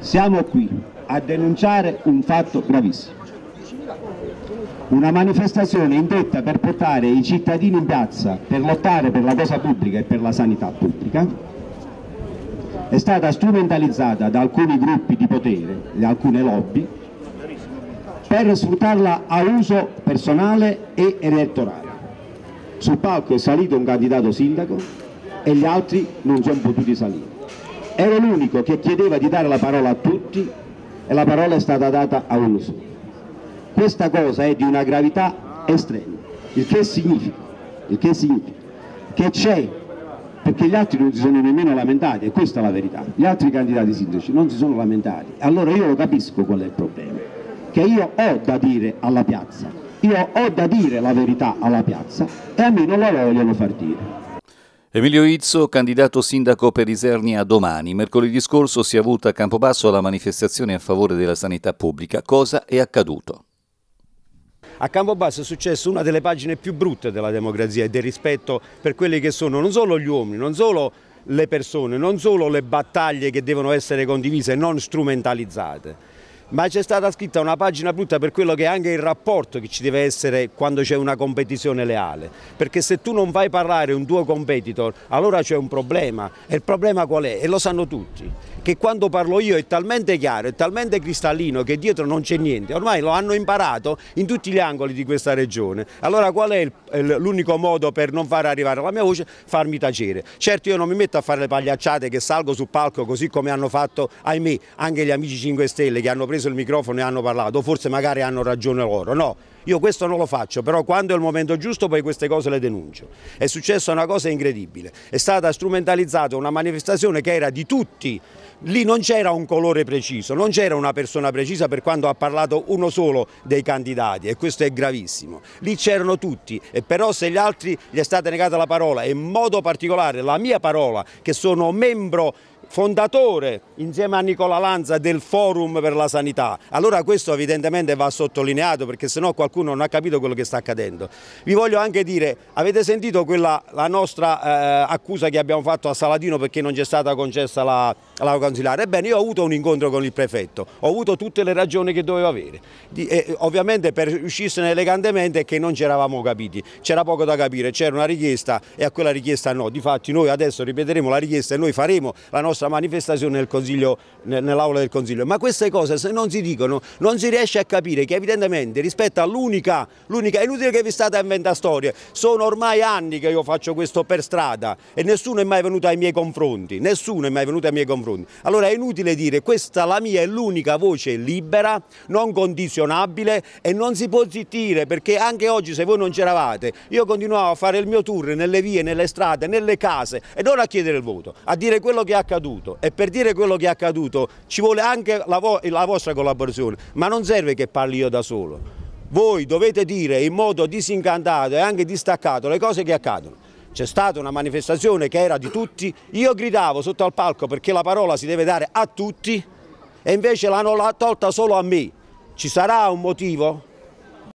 Siamo qui a denunciare un fatto gravissimo. Una manifestazione indetta per portare i cittadini in piazza per lottare per la cosa pubblica e per la sanità pubblica è stata strumentalizzata da alcuni gruppi di potere, da alcune lobby, per sfruttarla a uso personale e elettorale. Sul palco è salito un candidato sindaco e gli altri non sono potuti salire. Ero l'unico che chiedeva di dare la parola a tutti e la parola è stata data a uno solo. Questa cosa è di una gravità estrema, il che significa che c'è, perché gli altri non si sono nemmeno lamentati, e questa è la verità, gli altri candidati sindaci non si sono lamentati. Allora io lo capisco qual è il problema, che io ho da dire alla piazza, io ho da dire la verità alla piazza e a me non la vogliono far dire. Emilio Izzo, candidato sindaco per Isernia domani. Mercoledì scorso si è avuta a Campobasso la manifestazione a favore della sanità pubblica. Cosa è accaduto? A Campobasso è successo una delle pagine più brutte della democrazia e del rispetto per quelli che sono non solo gli uomini, non solo le persone, non solo le battaglie che devono essere condivise e non strumentalizzate. Ma c'è stata scritta una pagina brutta per quello che è anche il rapporto che ci deve essere quando c'è una competizione leale, perché se tu non fai parlare un tuo competitor allora c'è un problema, e il problema qual è? E lo sanno tutti, che quando parlo io è talmente chiaro, è talmente cristallino che dietro non c'è niente, ormai lo hanno imparato in tutti gli angoli di questa regione. Allora qual è l'unico modo per non far arrivare la mia voce? Farmi tacere. Certo io non mi metto a fare le pagliacciate che salgo sul palco così come hanno fatto, ahimè, anche gli amici 5 Stelle che hanno preso il microfono e hanno parlato, o forse magari hanno ragione loro, no, io questo non lo faccio, però quando è il momento giusto poi queste cose le denuncio. È successa una cosa incredibile, è stata strumentalizzata una manifestazione che era di tutti, lì non c'era un colore preciso, non c'era una persona precisa per quando ha parlato uno solo dei candidati e questo è gravissimo, lì c'erano tutti e però se gli altri gli è stata negata la parola e in modo particolare la mia parola che sono membro fondatore insieme a Nicola Lanza del Forum per la Sanità. Allora questo evidentemente va sottolineato perché sennò qualcuno non ha capito quello che sta accadendo. Vi voglio anche dire, avete sentito la nostra accusa che abbiamo fatto a Saladino perché non ci è stata concessa la consilare? Ebbene io ho avuto un incontro con il prefetto, ho avuto tutte le ragioni che dovevo avere. Ovviamente per uscirsene elegantemente è che non ci eravamo capiti, c'era poco da capire, c'era una richiesta e a quella richiesta no. Difatti noi adesso ripeteremo la richiesta e noi faremo la nostra manifestazione nel Consiglio, nell'aula del Consiglio, ma queste cose se non si dicono non si riesce a capire che evidentemente rispetto all'unica, è inutile che vi state a inventare storie, sono ormai anni che io faccio questo per strada e nessuno è mai venuto ai miei confronti, allora è inutile dire questa la mia è l'unica voce libera, non condizionabile e non si può zittire perché anche oggi se voi non c'eravate io continuavo a fare il mio tour nelle vie, nelle strade, nelle case e non a chiedere il voto, a dire quello che è accaduto. E per dire quello che è accaduto ci vuole anche la vostra collaborazione, ma non serve che parli io da solo. Voi dovete dire in modo disincantato e anche distaccato le cose che accadono. C'è stata una manifestazione che era di tutti, io gridavo sotto al palco perché la parola si deve dare a tutti e invece l'hanno tolta solo a me. Ci sarà un motivo?